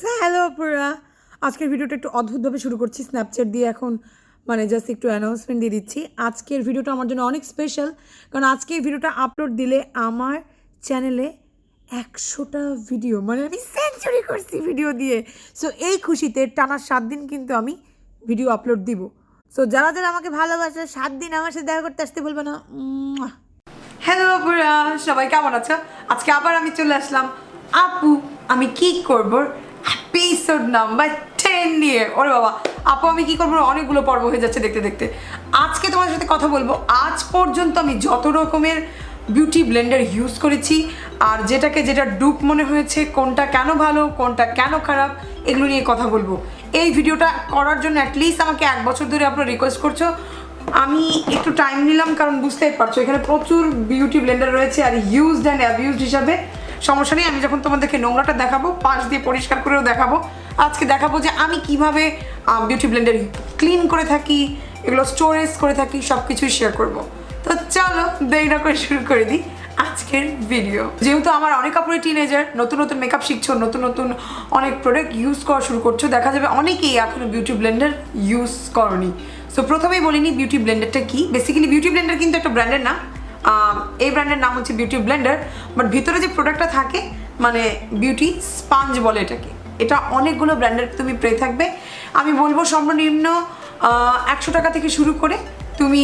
Hello পুরা, আজকের ভিডিওটা একটু অদ্ভুতভাবে শুরু করছি। স্ন্যাপচ্যাট দিয়ে এখন জাস্ট একটু অ্যানাউন্সমেন্ট দিয়ে দিচ্ছি। আজকের ভিডিওটা আমার জন্য অনেক স্পেশাল, কারণ আজকে এই ভিডিওটা আপলোড দিলে আমার চ্যানেলে 100টা ভিডিও, আমি সেঞ্চুরি করছি ভিডিও দিয়ে। সো এই খুশিতে টানা 7 দিন কিন্তু আমি ভিডিও আপলোড দিব। সো যারা যারা আমাকে ভালোবাসে 7 দিন আমার সাথে দেখা করতে আসতে বলবে না। হ্যালো আপুরা, সবাই কেমন আছো? আজকে আবার আমি চলে আসলাম আপু আমি কি করব এপিসোড নাম্বার 10 নিয়ে। ওরে বাবা, আপু আমি কি করবো অনেকগুলো পর্ব হয়ে যাচ্ছে দেখতে দেখতে। আজকে তোমার সাথে কথা বলবো আজ পর্যন্ত আমি যত রকমের বিউটি ব্লেন্ডার ইউজ করেছি, আর যেটা ডুপ মনে হয়েছে, কোনটা কেন ভালো কোনটা কেন খারাপ, এগুলো নিয়ে কথা বলবো। এই ভিডিওটা করার জন্য অ্যাটলিস্ট আমাকে 1 বছর ধরে আপনারা রিকোয়েস্ট করছো। আমি একটু টাইম নিলাম, কারণ বুঝতেই পারছো এখানে প্রচুর বিউটি ব্লেন্ডার রয়েছে, আর ইউজড অ্যান্ড অ্যাবিউজড হিসাবে সমস্যা নেই। আমি যখন তোমাদেরকে নোংরাটা দেখাবো, পাশ দিয়ে পরিষ্কার করেও দেখাবো। আজকে দেখাবো যে আমি কিভাবে বিউটি ব্লেন্ডার ক্লিন করে থাকি, এগুলো স্টোরেজ করে থাকি, সব কিছুই শেয়ার করবো। তো চলো দেরি না করে শুরু করে দিই আজকের ভিডিও। যেহেতু আমার অনেক আপুরে টিনেজার, নতুন নতুন মেকআপ শিখছো, নতুন নতুন অনেক প্রোডাক্ট ইউজ করা শুরু করছো, দেখা যাবে অনেকেই এখনো বিউটি ব্লেন্ডার ইউজ করনি। সো প্রথমেই বলিনি বিউটি ব্লেন্ডারটা কি। বেসিক্যালি বিউটি ব্লেন্ডার কিন্তু একটা ব্র্যান্ডের নাম। এই ব্র্যান্ডের নাম হচ্ছে বিউটি ব্লেন্ডার, বাট ভিতরে যে প্রোডাক্টটা থাকে বিউটি স্পাঞ্জ বলে এটাকে। এটা অনেকগুলো ব্র্যান্ডের তুমি পেয়ে থাকবে। আমি বলবো সর্বনিম্ন 100 টাকা থেকে শুরু করে তুমি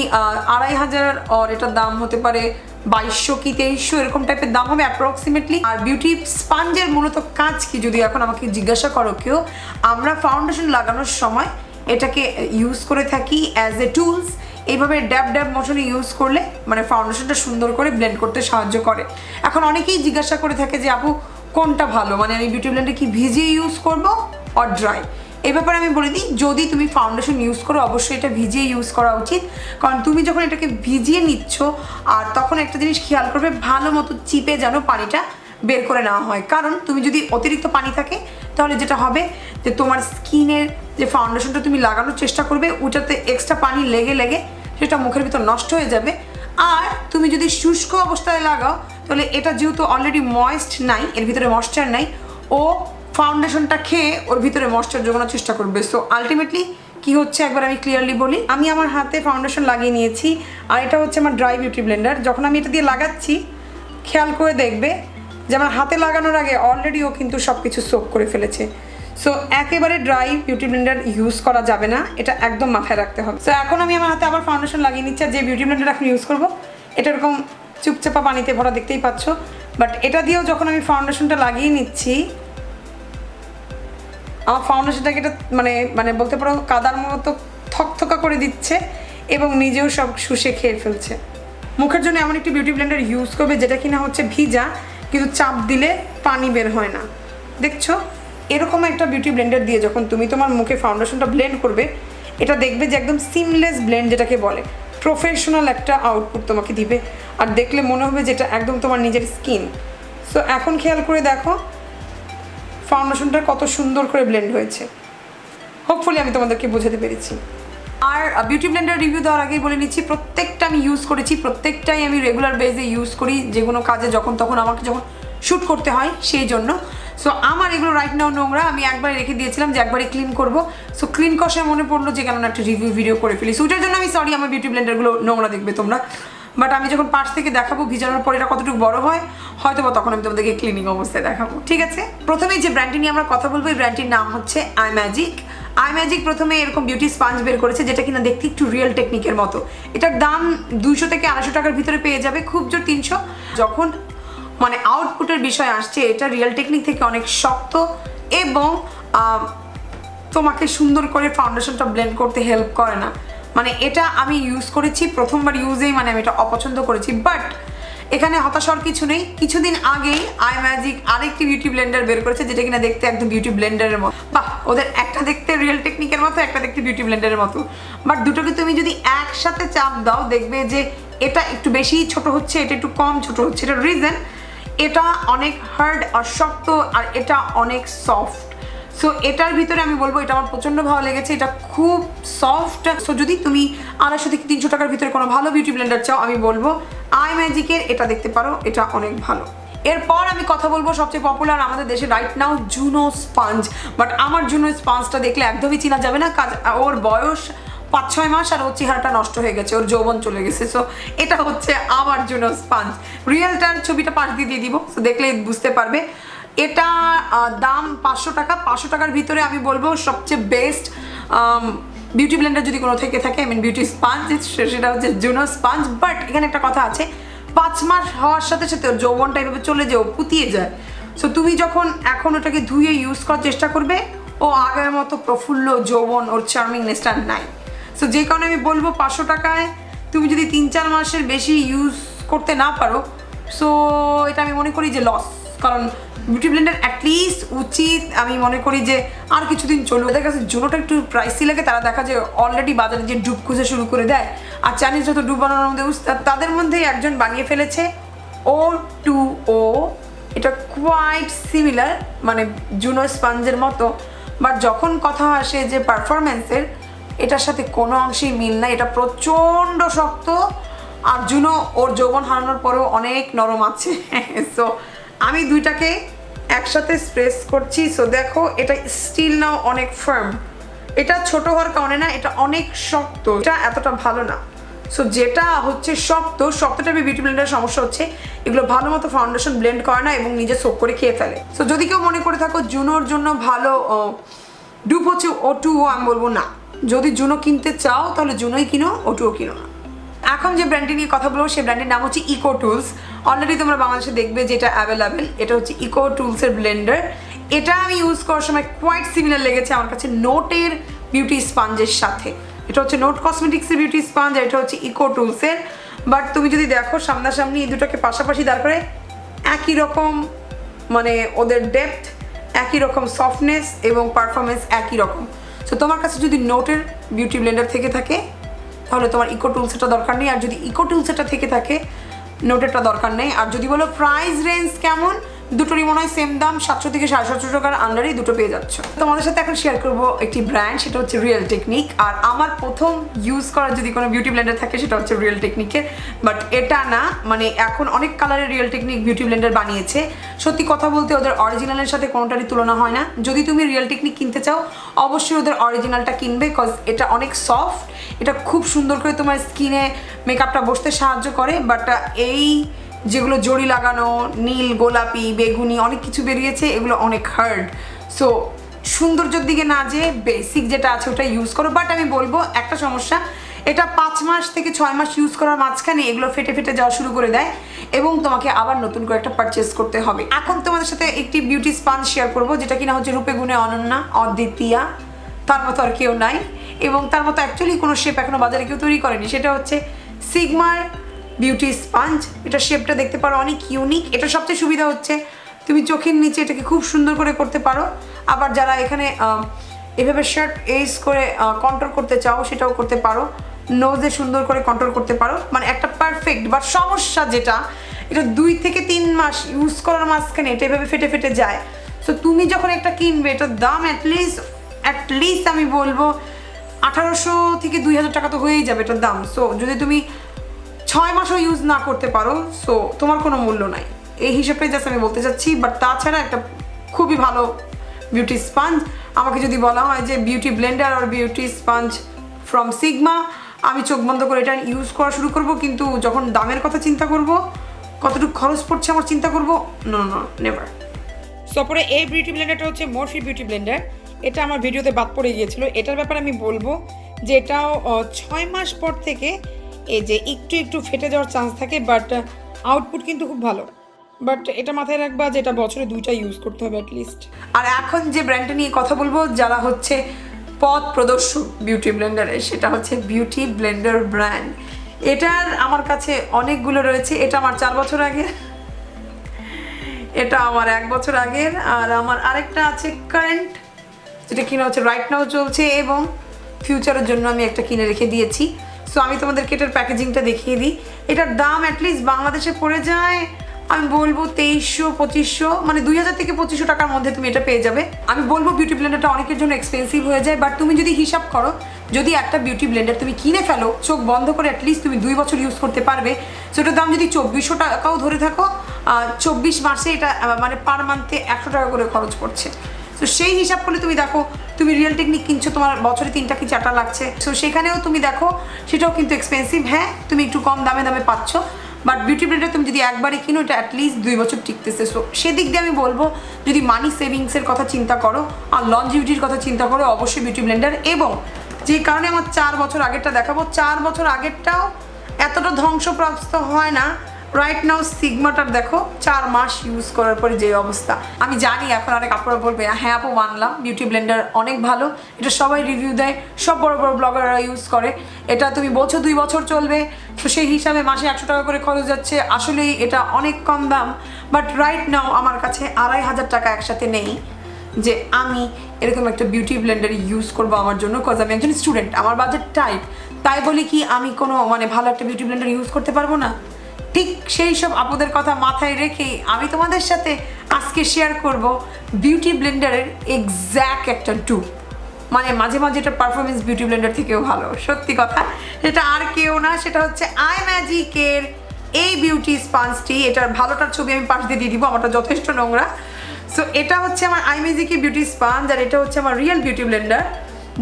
2500, আর এটার দাম হতে পারে 2200 কি 2300, এরকম টাইপের দাম হবে অ্যাপ্রক্সিমেটলি। আর বিউটি স্পাঞ্জের মূলত কাজ কি যদি এখন আমাকে জিজ্ঞাসা করো কেউ, আমরা ফাউন্ডেশন লাগানোর সময় এটাকে ইউজ করে থাকি অ্যাজ এ টুলস। এইভাবে ড্যাব ড্যাব মোশনে ইউজ করলে ফাউন্ডেশনটা সুন্দর করে ব্লেন্ড করতে সাহায্য করে। এখন অনেকেই জিজ্ঞাসা করে থাকে যে আপু কোনটা ভালো, আমি বিউটি ব্লেন্ডার কি ভিজিয়ে ইউজ করবো অর ড্রাই? এই ব্যাপারে আমি বলে দিই, যদি তুমি ফাউন্ডেশন ইউজ করো অবশ্যই এটা ভিজিয়ে ইউজ করা উচিত। কারণ তুমি যখন এটাকে ভিজিয়ে নিচ্ছ, আর তখন একটা জিনিস খেয়াল করবে ভালো মতো চিপে যেন পানিটা বের করে নেওয়া হয়। কারণ তুমি যদি অতিরিক্ত পানি থাকে, তাহলে যেটা হবে যে তোমার স্কিনের যে ফাউন্ডেশনটা তুমি লাগানোর চেষ্টা করবে, ওটাতে এক্সট্রা পানি লেগে লেগে সেটা মুখের ভিতর নষ্ট হয়ে যাবে। আর তুমি যদি শুষ্ক অবস্থায় লাগাও, তাহলে এটা যেহেতু অলরেডি ময়েস্ট নাই, এর ভিতরে ময়েশ্চার নাই, ও ফাউন্ডেশনটা খেয়ে ওর ভিতরে ময়েশ্চার জোগানোর চেষ্টা করবে। সো আলটিমেটলি কি হচ্ছে একবার আমি ক্লিয়ারলি বলি। আমি আমার হাতে ফাউন্ডেশন লাগিয়ে নিয়েছি, আর এটা হচ্ছে আমার ড্রাই বিউটি ব্লেন্ডার। যখন আমি এটা দিয়ে লাগাচ্ছি, খেয়াল করে দেখবে যে আমার হাতে লাগানোর আগে অলরেডি ও কিন্তু সব কিছু সোক করে ফেলেছে। সো একেবারে ড্রাই বিউটি ব্লেন্ডার ইউজ করা যাবে না, এটা একদম মাথায় রাখতে হবে। সো এখন আমি আমার হাতে আবার ফাউন্ডেশন লাগিয়ে নিচ্ছি। আর যে বিউটি ব্লেন্ডার এখন ইউজ করবো, এটা এরকম চুপচাপা পানিতে ভরা, দেখতেই পাচ্ছ। বাট এটা দিয়েও যখন আমি ফাউন্ডেশনটা লাগিয়ে নিচ্ছি, আমার ফাউন্ডেশনটাকে এটা বলতে পারো কাদার মতো থকথকা করে দিচ্ছে, এবং নিজেও সব শুষে খেয়ে ফেলছে। মুখের জন্য এমন একটি বিউটি ব্লেন্ডার ইউজ করবে যেটা কিনা হচ্ছে ভিজা, কিন্তু চাপ দিলে পানি বের হয় না। দেখছো, এরকম একটা বিউটি ব্লেন্ডার দিয়ে যখন তুমি তোমার মুখে ফাউন্ডেশনটা ব্লেন্ড করবে, এটা দেখবে যে একদম সিমলেস ব্লেন্ড, যেটাকে বলে প্রফেশনাল একটা আউটপুট তোমাকে দিবে। আর দেখলে মনে হবে যে এটা একদম তোমার নিজের স্কিন। সো এখন খেয়াল করে দেখো ফাউন্ডেশনটা কত সুন্দর করে ব্লেন্ড হয়েছে। হোপফুলি আমি তোমাদেরকে বোঝাতে পেরেছি। আর বিউটি ব্লেন্ডার রিভিউ দেওয়ার আগেই বলে নিচ্ছি, প্রত্যেকটা আমি ইউজ করেছি, প্রত্যেকটাই আমি রেগুলার বেসে ইউজ করি, যে কোনো কাজে যখন তখন আমাকে যখন শ্যুট করতে হয় সেই জন্য। সো আমার এগুলো রাইট নাও নোংরা, আমি একবারে রেখে দিয়েছিলাম যে একবারে ক্লিন করবো। সো ক্লিন কষায় মনে পড়লো যে কেননা একটা রিভিউ ভিডিও করে ফেলি। সো ওটার জন্য আমি সরি, আমার বিউটি ব্লেন্ডারগুলো নোংরা দেখবে তোমরা। বাট আমি যখন পাশ থেকে দেখাবো ভিজানোর পর এটা কতটুকু বড় হয়, হয়তো বা তখন আমি তোমাদেরকে ক্লিনিং অবস্থায় দেখাবো। ঠিক আছে, প্রথমেই যে ব্র্যান্ডটি নিয়ে আমরা কথা বলবো, এই ব্র্যান্ডটির নাম হচ্ছে আইম্যাজিক। প্রথমে এরকম বিউটি স্পাঞ্জ বের করেছে, যেটা কিনা দেখতে একটু রিয়েল টেকনিকের মতো। এটার দাম 200 থেকে 250 টাকার ভিতরে পেয়ে যাবে, খুব জোর 300। যখন আউটপুটের বিষয় আসছে, এটা রিয়েল টেকনিক থেকে অনেক শক্ত, এবং তোমাকে সুন্দর করে ফাউন্ডেশনটা ব্লেন্ড করতে হেল্প করে না। এটা আমি ইউজ করেছি প্রথমবার ইউজেই আমি এটা অপছন্দ করেছি। বাট এখানে হতাশ হওয়ার কিছু নেই। কিছুদিন আগেই আইম্যাজিক আরেকটি বিউটি ব্লেন্ডার বের করেছে, যেটা কিনা দেখতে একদম বিউটি ব্লেন্ডারের মতো। বাহ, ওদের একটা দেখতে রিয়েল টেকনিকের মতো, একটা দেখতে বিউটি ব্লেন্ডারের মতো। বাট দুটোকে তুমি যদি একসাথে চাপ দাও, দেখবে যে এটা একটু বেশি ছোট হচ্ছে, এটা একটু কম ছোট হচ্ছে। এটার রিজন, এটা অনেক হার্ড আর শক্ত, আর এটা অনেক সফট। সো এটার ভিতরে আমি বলবো এটা আমার প্রচণ্ড ভালো লেগেছে, এটা খুব সফট। সো যদি তুমি 250 থেকে 300 টাকার ভিতরে কোনো ভালো বিউটি ব্লেন্ডার চাও, আমি বলবো আইম্যাজিকের এটা দেখতে পারো, এটা অনেক ভালো। এরপর আমি কথা বলবো সবচেয়ে পপুলার আমাদের দেশে right now Juno sponge. But আমার জুনো স্পঞ্জটা দেখলে একদমই চেনা যাবে না, কাজ ওর বয়স 5-6 মাস আর ওর চেহারাটা নষ্ট হয়ে গেছে, ওর যৌবন চলে গেছে। সো এটা হচ্ছে আমার জুনো স্পঞ্জ। রিয়েলটার ছবিটা পাশ দিয়ে দিব, সো দেখলে বুঝতে পারবে। এটা দাম 500 টাকা। 500 টাকার ভিতরে আমি বলবো সবচেয়ে বেস্ট বিউটি ব্লেন্ডার যদি কোনো থেকে থাকে, আই মিন বিউটি স্পঞ্জ, সেটা হচ্ছে জুনো স্পঞ্জ। বাট এখানে একটা কথা আছে, 5 মাস হওয়ার সাথে সাথে ওর যৌবনটা এভাবে চলে যায়, পুতিয়ে যায়। সো তুমি যখন এখন ওটাকে ধুয়ে ইউজ করার চেষ্টা করবে, ও আগের মতো প্রফুল্ল যৌবন, ওর চার্মিংনেসটা নাই। সো যে কারণে আমি বলবো 500 টাকায় তুমি যদি 3-4 মাসের বেশি ইউজ করতে না পারো, সো এটা আমি মনে করি যে লস। কারণ বিউটি ব্লেন্ডার অ্যাটলিস্ট উচিত আমি মনে করি যে আর কিছুদিন চলবে। ওদের কাছে জুনোটা একটু প্রাইসি লাগে, তারা দেখা যায় অলরেডি বাজারে যে ডুব খুঁজে শুরু করে দেয়। আর চাইনিজ যত ডুব বানানোর মধ্যে তাদের মধ্যেই একজন বানিয়ে ফেলেছে O2O। এটা কোয়াইট সিমিলার, মানে জুনো স্পঞ্জের মতো। বাট যখন কথা আসে যে পারফরমেন্সের, এটার সাথে কোনো অংশেই মিল নাই। এটা প্রচণ্ড শক্ত, আর জুনো ওর যৌবন হারানোর পরেও অনেক নরম আছে। সো আমি দুইটাকে একসাথে স্প্রেস করছি। সো দেখো এটা স্টিল নাও অনেক ফার্ম। এটা ছোট হওয়ার কারণে না, এটা অনেক শক্ত, এটা এতটা ভালো না। সো যেটা হচ্ছে শক্তটা বিউটি ব্লেন্ডারের সমস্যা হচ্ছে এগুলো ভালো মতো ফাউন্ডেশন ব্লেন্ড করে না এবং নিজে সোক করে খেয়ে ফেলে। সো যদি কেউ মনে করে থাকো জুনোর জন্য ভালো ডুপ হচ্ছে O2O, আমি বলবো না। যদি জুনো কিনতে চাও তাহলে জুনোই কিনো, O2O কিনো না। এখন যে ব্র্যান্ডটি নিয়ে কথা বলবো সেই ব্র্যান্ডের নাম হচ্ছে ইকো টুলস। অলরেডি তোমরা বাংলাদেশে দেখবে যেটা অ্যাভেলেবেল, এটা হচ্ছে ইকো টুলসের ব্লেন্ডার। এটা আমি ইউজ করার সময় কোয়াইট সিমিলার লেগেছে আমার কাছে নোটের বিউটি স্পঞ্জের সাথে। এটা হচ্ছে নোট কসমেটিক্সের বিউটি স্পঞ্জ, আর এটা হচ্ছে ইকো টুলসের। বাট তুমি যদি দেখো সামনাসামনি এই দুটোকে পাশাপাশি দাঁড় করে, একই রকম মানে ওদের ডেপথ, একই রকম সফটনেস এবং পারফরমেন্স একই রকম। সো তোমার কাছে যদি নোটের বিউটি ব্লেন্ডার থেকে থাকে তাহলে তোমার ইকো টুলসেরটা দরকার নেই, আর যদি ইকো টুলসেরটা থেকে থাকে নোটেরটা দরকার নেই। আর যদি বলো প্রাইস রেঞ্জ কেমন, দুটোরই মনে হয় সেম দাম, 700 থেকে 750 টাকার আন্ডারেই দুটো পেয়ে যাচ্ছ। তোমাদের সাথে এখন শেয়ার করবো একটি ব্র্যান্ড, সেটা হচ্ছে রিয়েল টেকনিক। আর আমার প্রথম ইউজ করার যদি কোনো বিউটি ব্লেন্ডার থাকে সেটা হচ্ছে রিয়েল টেকনিকের। বাট এটা না, মানে এখন অনেক কালারের রিয়েল টেকনিক বিউটি ব্লেন্ডার বানিয়েছে। সত্যি কথা বলতে ওদের অরিজিনালের সাথে কোনোটারই তুলনা হয় না। যদি তুমি রিয়েল টেকনিক কিনতে চাও অবশ্যই ওদের অরিজিনালটা কিনবে, কজ এটা অনেক সফট, এটা খুব সুন্দর করে তোমার স্কিনে মেকআপটা বসতে সাহায্য করে। বাট এই যেগুলো জড়ি লাগানো, নীল, গোলাপি, বেগুনি অনেক কিছু বেরিয়েছে, এগুলো অনেক হার্ড। সো সৌন্দর্যের দিকে না যে বেসিক যেটা আছে ওটা ইউজ করো। বাট আমি বলবো একটা সমস্যা, এটা 5 মাস থেকে 6 মাস ইউজ করার মাঝখানে এগুলো ফেটে ফেটে যাওয়া শুরু করে দেয় এবং তোমাকে আবার নতুন করে একটা পারচেস করতে হবে। এখন তোমাদের সাথে একটি বিউটি স্পঞ্জ শেয়ার করবো যেটা কিনা হচ্ছে রূপে গুণে অনন্যা, অদ্বিতীয়া, তার মতো আর কেউ নাই এবং তার মতো অ্যাকচুয়ালি কোনো শেপ এখনো বাজারে কেউ তৈরি করেনি। সেটা হচ্ছে সিগমার বিউটি স্পঞ্জ। এটা শেপটা দেখতে পারো অনেক ইউনিক। এটা সবচেয়ে সুবিধা হচ্ছে তুমি চোখের নিচে এটাকে খুব সুন্দর করে করতে পারো। আবার যারা এখানে এভাবে শার্ট এজ করে কন্ট্রোল করতে চাও সেটাও করতে পারো, নোজে সুন্দর করে কন্ট্রোল করতে পারো, মানে একটা পারফেক্ট। বাট সমস্যা যেটা, এটা 2 থেকে 3 মাস ইউজ করার মাঝখানে এটা এভাবে ফেটে ফেটে যায়। সো তুমি যখন একটা কিনবে এটার দাম অ্যাটলিস্ট আমি বলবো 1800 থেকে 2000 টাকা তো হয়েই যাবে এটার দাম। সো যদি তুমি 6 মাসও ইউজ না করতে পারো, সো তোমার কোনো মূল্য নাই, এই হিসেবটাই জাস্ট আমি বলতে চাচ্ছি। বাট তাছাড়া একটা খুবই ভালো বিউটি স্পঞ্জ। আমাকে যদি বলা হয় যে বিউটি ব্লেন্ডার আর বিউটি স্পঞ্জ ফ্রম সিগমা, আমি চোখ বন্ধ করে এটা ইউজ করা শুরু করব। কিন্তু যখন দামের কথা চিন্তা করব, কতটুকু খরচ পড়ছে আমার চিন্তা করব, নো নেভার। সপরে এই বিউটি ব্লেন্ডারটা হচ্ছে মরফি বিউটি ব্লেন্ডার। এটা আমার ভিডিওতে বাদ পড়ে গিয়েছিল। এটার ব্যাপারে আমি বলবো যে এটাও 6 মাস পর থেকে এই যে একটু ফেটে যাওয়ার চান্স থাকে, বাট আউটপুট কিন্তু খুব ভালো। বাট এটা মাথায় রাখবা যে এটা বছরে 2টা ইউজ করতে হবে অ্যাটলিস্ট। আর এখন যে ব্র্যান্ডটা নিয়ে কথা বলবো, যারা হচ্ছে পথ প্রদর্শক বিউটি ব্লেন্ডারে, সেটা হচ্ছে বিউটি ব্লেন্ডার ব্র্যান্ড। এটার আমার কাছে অনেকগুলো রয়েছে। এটা আমার 4 বছর আগের, এটা আমার 1 বছর আগের, আর আমার আরেকটা আছে কারেন্ট, যেটা কিনা হচ্ছে রাইট নাও চলছে এবং ফিউচারের জন্য আমি একটা কিনে রেখে দিয়েছি। সো আমি তোমাদেরকে এটার প্যাকেজিংটা দেখিয়ে দিই। এটার দাম অ্যাটলিস্ট বাংলাদেশে পড়ে যায় আমি বলবো 2300-2500, মানে 2000 থেকে 2500 টাকার মধ্যে তুমি এটা পেয়ে যাবে। আমি বলবো বিউটি ব্লেন্ডারটা অনেকের জন্য এক্সপেন্সিভ হয়ে যায়, বাট তুমি যদি হিসাব করো, যদি একটা বিউটি ব্লেন্ডার তুমি কিনে ফেলো চোখ বন্ধ করে, অ্যাটলিস্ট তুমি 2 বছর ইউজ করতে পারবে। সেটার দাম যদি 2400 টাকাও ধরে থাকো, 24 মাসে এটা মানে পার মান্থে 100 টাকা করে খরচ পড়ছে। তো সেই হিসাব করলে তুমি দেখো, তুমি রিয়েল টেকনিক কিনছো, তোমার বছরে 3টা কি 4টা লাগছে। সো সেখানেও তুমি দেখো সেটাও কিন্তু এক্সপেন্সিভ। হ্যাঁ, তুমি একটু কম দামে পাচ্ছ, বাট বিউটি ব্লেন্ডার তুমি যদি একবারে কিনো এটা অ্যাটলিস্ট 2 বছর টিকতেছে। সো সেদিক দিয়ে আমি বলবো যদি মানি সেভিংসের কথা চিন্তা করো আর লনজিভিটির কথা চিন্তা করো, অবশ্যই বিউটি ব্লেন্ডার। এবং যে কারণে আমার 4 বছর আগেরটা দেখাবো, 4 বছর আগেরটাও এতটা ধ্বংসপ্রাপ্ত হয় না। রাইট নাও সিগমাটার দেখো 4 মাস ইউজ করার পরে যে অবস্থা। আমি জানি এখন অনেক আপনারা বলবে হ্যাঁ আপু মানলাম বিউটি ব্লেন্ডার অনেক ভালো, এটা সবাই রিভিউ দেয়, সব বড় বড় ব্লগাররা ইউজ করে, এটা তুমি বলছো 2 বছর চলবে, তো সেই হিসাবে মাসে 100 টাকা করে খরচ যাচ্ছে, আসলেই এটা অনেক কম দাম। বাট রাইট নাও আমার কাছে 2500 টাকা একসাথে নেই যে আমি এরকম একটা বিউটি ব্লেন্ডার ইউজ করবো আমার জন্য, কজ আমি একজন স্টুডেন্ট, আমার বাজেট টাইট, তাই বলি কি আমি কোনো মানে ভালো একটা বিউটি ব্লেন্ডার ইউজ করতে পারবো না? ঠিক সেই সব আপুদের কথা মাথায় রেখেই আমি তোমাদের সাথে আজকে শেয়ার করব বিউটি ব্লেন্ডারের এক্স্যাক্ট একটা টুপ, মানে মাঝে মাঝে এটা পারফরমেন্স বিউটি ব্লেন্ডার থেকেও ভালো, সত্যি কথা। সেটা আর কেউ না, সেটা হচ্ছে আইম্যাজিকের এই বিউটি স্পঞ্জটি। এটার ভালোটার ছবি আমি পাশ দিয়ে দিব, আমারটা যথেষ্ট নোংরা। সো এটা হচ্ছে আমার আইম্যাজিকের বিউটি স্পঞ্জ, আর এটা হচ্ছে আমার রিয়েল বিউটি ব্লেন্ডার।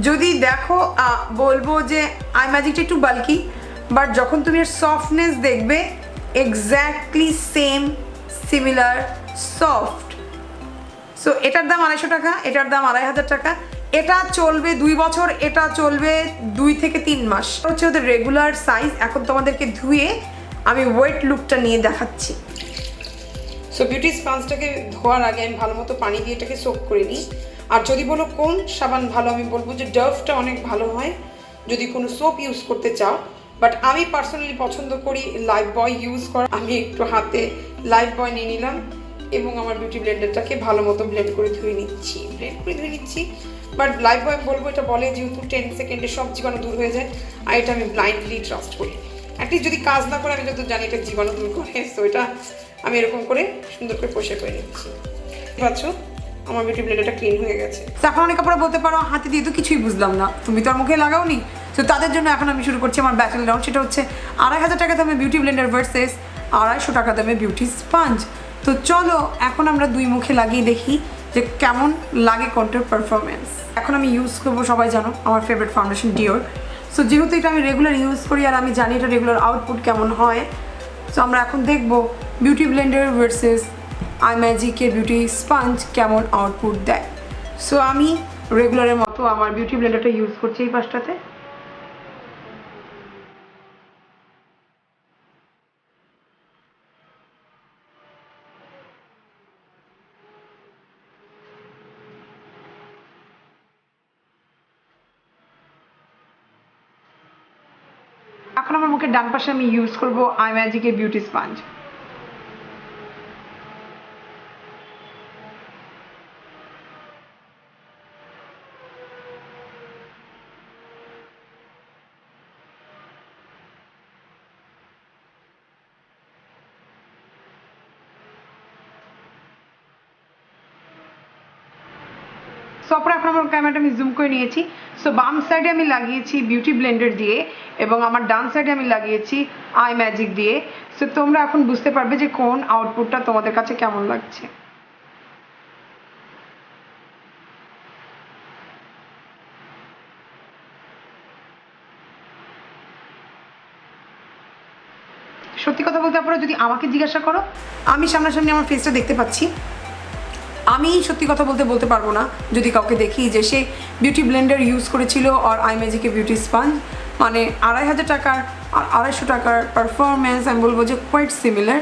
যদি দেখো বলবো যে আইম্যাজিকটা একটু বাল্কি, বাট যখন তুমি এর সফটনেস দেখবে exactly same, similar, soft. So এটার দাম 250 টাকা, এটার দাম 2500 টাকা। এটা চলবে 2 বছর, এটা চলবে 2 থেকে 3 মাস। হচ্ছে ওদের রেগুলার সাইজ। এখন তোমাদেরকে ধুয়ে আমি ওয়েট লুকটা নিয়ে দেখাচ্ছি। সো বিউটি স্পঞ্জটাকে ধোয়ার আগে আমি ভালো মতো পানি দিয়ে এটাকে সোক করে নিই। আর যদি বলো কোন সাবান ভালো, আমি বলবো যে ডাভটা অনেক ভালো হয় যদি কোনো সোপ ইউজ করতে চাও। বাট আমি পার্সোনালি পছন্দ করি লাইফ বয় ইউজ করা। আমি একটু হাতে লাইফ বয় নিয়ে নিলাম এবং আমার বিউটি ব্লেন্ডারটাকে ভালো মতো ব্লেন্ড করে ধুয়ে নিচ্ছি। বাট লাইফ বয় বলবো এটা বলে যেহেতু 10 সেকেন্ডে সব জীবাণু দূর হয়ে যায়, আর এটা আমি ব্লাইন্ডলি ট্রাস্ট করি। অ্যাটলিস্ট যদি কাজ না করে, আমি যত জানি এটা জীবাণু দূর করে। সো এটা আমি এরকম করে সুন্দর করে পরিষ্কার করে নিচ্ছি। পাচ্ছ আমার বিউটি ব্লেন্ডারটা ক্লিন হয়ে গেছে। এখন অনেক আপনারা বলতে পারো হাতে দিয়ে তো কিছুই বুঝলাম না, তুমি তো আর মুখে লাগাওনি। তো তাদের জন্য এখন আমি শুরু করছি আমার ব্যাটল রাউন্ড। সেটা হচ্ছে 2500 টাকা দামে বিউটি ব্লেন্ডার ভার্সেস 250 টাকা দামে বিউটি স্পঞ্জ। তো চলো এখন আমরা 2 মুখে লাগিয়ে দেখি যে কেমন লাগে কোনটার পারফরমেন্স। এখন আমি ইউজ করবো, সবাই জানো আমার ফেভারিট ফাউন্ডেশন ডিওর। সো যেহেতু এটা আমি রেগুলার ইউজ করি আর আমি জানি এটা রেগুলার আউটপুট কেমন হয়, সো আমরা এখন দেখবো বিউটি ব্লেন্ডার ভার্সেস আইম্যাজিকের বিউটি স্পঞ্জ কেমন আউটপুট দেয়। সো আমি রেগুলারের মতো আমার বিউটি ব্লেন্ডারটা ইউজ করছি এই পাশটাতে। এখন আমার মুখের ডান পাশে আমি ইউজ করবো আইম্যাজিকের বিউটি স্পঞ্জ। সো পরে এখন আমার ক্যামেরাটা আমি জুম করে নিয়েছি। সো বাম সাইডে আমি লাগিয়েছি বিউটি ব্লেন্ডার দিয়ে এবং আমার ডান সাইডে আমি লাগিয়েছি আইম্যাজিক দিয়ে। সো তোমরা এখন বুঝতে পারবে যে কোন আউটপুটটা তোমাদের কাছে কেমন লাগছে। সত্যি কথা বলতে আপনারা যদি আমাকে জিজ্ঞাসা করো, আমি সামনাসামনি আমার ফেসটা দেখতে পাচ্ছি, আমি সত্যি কথা বলতে পারবো না যদি কাউকে দেখি যে সে বিউটি ব্লেন্ডার ইউজ করেছিল আর আইম্যাজিকের বিউটি স্পঞ্জ, মানে 2500 টাকার আর 250 টাকার পারফরমেন্স আমি বলবো যে কোয়াইট সিমিলার।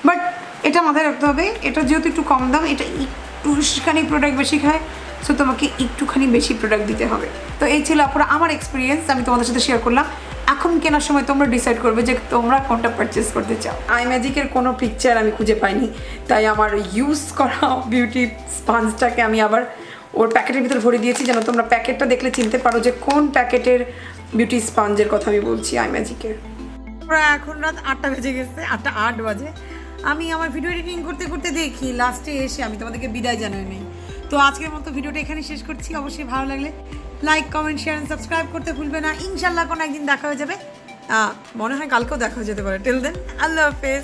বাট এটা মাথায় রাখতে হবে, এটা যেহেতু একটু কম দাম, এটা একটুখানি প্রোডাক্ট বেশি খায়, সো তোমাকে একটুখানি বেশি প্রোডাক্ট দিতে হবে। তো এই ছিল আপনারা আমার এক্সপিরিয়েন্স, আমি তোমাদের সাথে শেয়ার করলাম। এখন কেনার সময় তোমরা ডিসাইড করবে যে তোমরা কোনটা পারচেস করতে চাও। আইম্যাজিকের কোনো পিকচার আমি খুঁজে পাইনি, তাই আমার ইউজ করা বিউটি স্পঞ্জটাকে আমি আবার ওর প্যাকেটের ভিতরে ভরে দিয়েছি, যেন তোমরা প্যাকেটটা দেখলে চিনতে পারো যে কোন প্যাকেটের বিউটি স্পঞ্জের কথা আমি বলছি আইম্যাজিকের। এখন রাত 8টা বেজে গেছে, 8:08 বাজে। আমি আমার ভিডিও এডিটিং করতে করতে দেখি লাস্টে এসে আমি তোমাদেরকে বিদায় জানাই নেই। তো আজকের মতো ভিডিওটা এখানে শেষ করছি। অবশ্যই ভালো লাগলে like, comment, share and subscribe করতে ভুলবে না। ইনশাল্লাহ কোনো একদিন দেখা হয়ে যাবে, মনে হয় কালকেও দেখা হয়ে যেতে পারে। টিল দেন আল্লাহ হাফেজ।